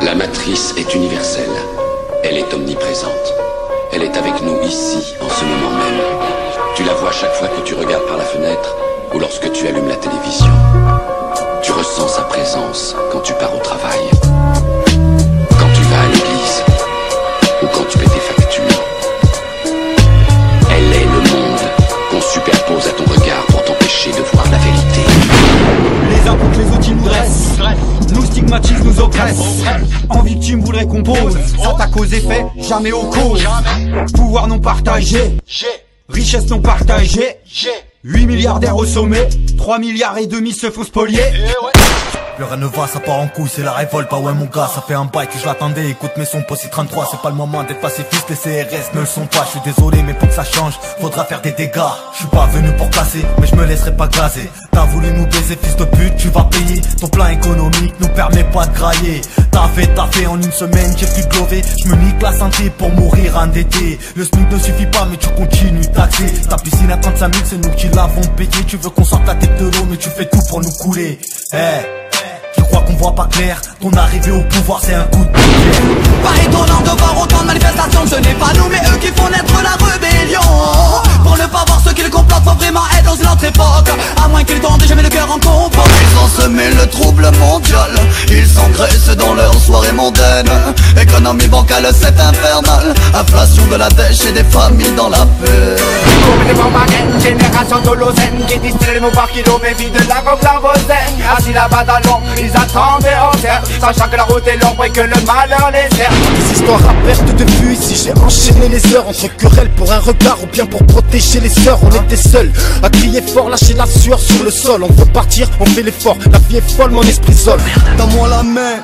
La matrice est universelle. Elle est omniprésente. Elle est avec nous ici, en ce moment même. Tu la vois chaque fois que tu regardes par la fenêtre ou lorsque tu allumes la télévision. Tu ressens sa présence quand tu pars au travail, quand tu vas à l'église ou quand tu paies tes factures. Elle est le monde qu'on superpose à ton regard pour t'empêcher de voir la vérité. Les uns contre les autres ils nous dressent, nous stigmatisent, nous oppressent. En victime vous le récompose, s'attaque aux effets, jamais aux causes. Pouvoir non partagé, richesse non partagée. 8 milliardaires au sommet, 3 milliards et demi se font spolier. Le rien ne va, ça part en couille, c'est la révolte, bah ouais mon gars, ça fait un bail que je l'attendais, écoute mes sons, Posse 33, c'est pas le moment d'être pacifiste, les CRS ne le sont pas, je suis désolé mais pour que ça change, faudra faire des dégâts. Je suis pas venu pour casser, mais je me laisserai pas glacer. T'as voulu nous baiser fils de pute, tu vas payer, ton plan économique nous permet pas de grailler. T'as fait en une semaine, j'ai plus de glover, je me nique la santé pour mourir endetté. Le SMIC ne suffit pas mais tu continues d'axer. Ta piscine à 35 000, c'est nous qui l'avons payé. Tu veux qu'on sorte la tête de l'eau mais tu fais tout pour nous couler. Tu crois qu'on voit pas clair, ton arrivée au pouvoir c'est un coup de pied. Pas étonnant de voir autant de manifestations, ce n'est pas nous mais eux qui font naître la rébellion. Pour ne pas voir ce qu'ils complotent, faut vraiment être dans une autre époque. À moins qu'ils tentent jamais le cœur en combat. Ils ont semé le trouble mondial, ils s'engraissent dans leur soirée mondaine. Économie bancale c'est infernal, inflation de la dèche et des familles dans la paix. Génération dolosène qui distrait les mots par kilo mais vide la coque la rosaine. Assis là-bas dans l'ombre, ils attendaient en terre, sachant que la route est l'ombre et que le malheur les sert. Des histoires à perte de vue, ici j'ai enchaîné les heures entre querelles pour un regard ou bien pour protéger les sœurs. On était seuls, à crier fort, lâcher la sueur sur le sol. On veut partir, on fait l'effort, la vie est folle, mon esprit zone. Donne-moi la main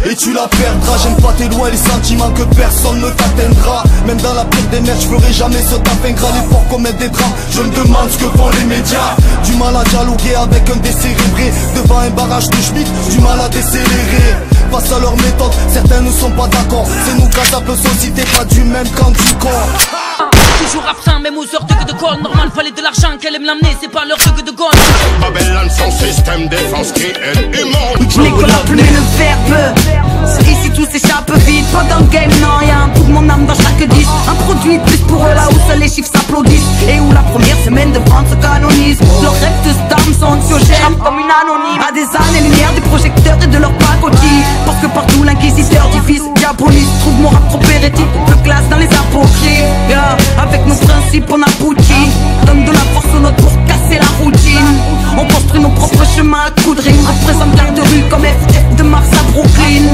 et tu la perdras. J'aime pas tes loin les sentiments que personne ne t'atteindra. Même dans la pire des mers, je ferai jamais ce taf ingrat. L'effort qu'on met des drames, je me demande ce que font les médias. Du mal à dialoguer avec un décérébré devant un barrage de Schmitt, du mal à décélérer. Face à leur méthode, certains ne sont pas d'accord. C'est nous qu'à ta société, pas du même camp du corps. Toujours absent, même aux heures de col. Normal, fallait de l'argent, qu'elle aime l'amener, c'est pas l'heure de gol. Babylone, son système défense qui est immonde. Nicolas Plumet le verbe. Ici tout s'échappe vite, pas dans le game, non rien. Tout mon âme dans chaque disque. Un produit plus pour eux là où seuls les chiffres s'applaudissent. Et où la première semaine de vente se canonise. Leurs rêves de stars sont anxiogènes comme une anonyme. À des années-lumière des projecteurs et de leurs pacotille. Parce que partout l'inquisiteur divise, diabolise. Trouve mon rap trop hérétique, le classe dans les apocryphes. Avec nos principes on aboutit. Donne de la force aux nôtres pour casser la routine. On construit nos propres chemins à coups de rime. Représente l'art de rue comme FF de Mars à Brooklyn.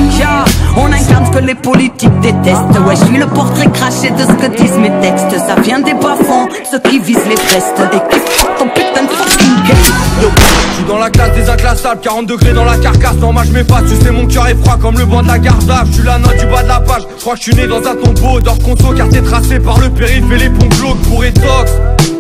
On incarne ce que les politiques détestent. Ouais, je suis le portrait craché de ce que disent mes textes. Ça vient des bas-fonds, ceux qui visent les vestes. Et qui fuck ton putain de fucking game. Yo, je suis dans la classe des inclassables, 40 degrés dans la carcasse. Non, moi je m'efface, tu sais mon cœur est froid comme le banc de la garde. Je suis la note du bas de la page. Je crois que je suis né dans un tombeau d'or conso, car t'es tracé par le périph' et les ponts glauques pour étox.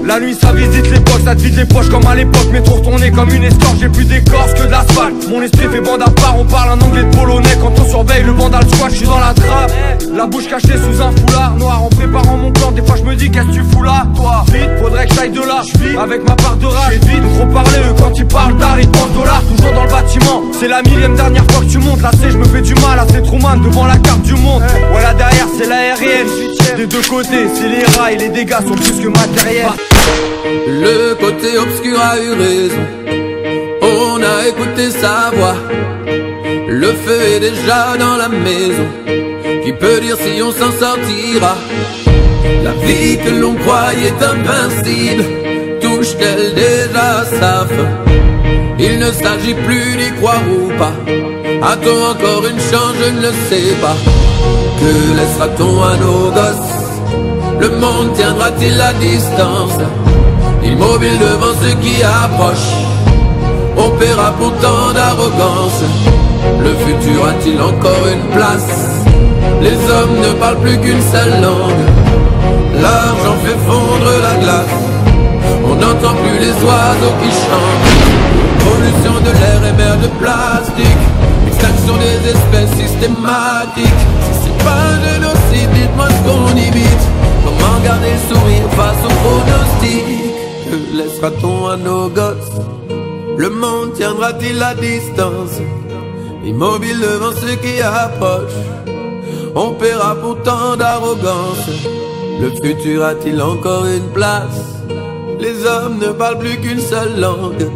La nuit ça visite les box, ça te vide les poches comme à l'époque. Métro retourné comme une escorte, j'ai plus d'écorce que de l'asphalte. Mon esprit fait bande à part, on parle un anglais de polonais. Quand on surveille le bandal squat, je suis dans la trappe. La bouche cachée sous un foulard noir. En préparant mon plan, des fois je me dis qu'est-ce que tu fous là, toi. Vite, faudrait que j'aille de là, j'vis avec ma part de rage. J'ai vite trop parlé, eux quand ils parlent d'art, ils pensent dollars. Toujours dans le bâtiment, c'est la millième dernière fois que tu montes. Là c'est, je me fais du mal, là c'est Truman devant la carte du monde. Voilà derrière c'est l'aérienne, des deux côtés c'est les rails. Les dégâts sont plus que matériels. Le côté obscur a eu raison, on a écouté sa voix. Le feu est déjà dans la maison, qui peut dire si on s'en sortira. La vie que l'on croyait invincible touche-t-elle déjà à sa fin? Il ne s'agit plus d'y croire ou pas. A-t-on encore une chance, je ne le sais pas. Que laissera-t-on à nos gosses? Le monde tiendra-t-il la distance? Immobile devant ceux qui approchent, on paiera pour tant d'arrogance. Le futur a-t-il encore une place? Les hommes ne parlent plus qu'une seule langue. L'argent fait fondre la glace, on n'entend plus les oiseaux qui chantent. Pollution de l'air et mer de plastique, extinction des espèces systématique. Si c'est pas un génocide, dites-moi ce qu'on imite. Comment garder le sourire face au pronostic? Que laissera-t-on à nos gosses? Le monde tiendra-t-il la distance? immobile devant ceux qui approchent. On paiera pour tant d'arrogance. Le futur a-t-il encore une place? Les hommes ne parlent plus qu'une seule langue.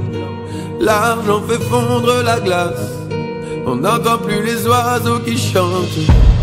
L'argent fait fondre la glace. On n'entend plus les oiseaux qui chantent.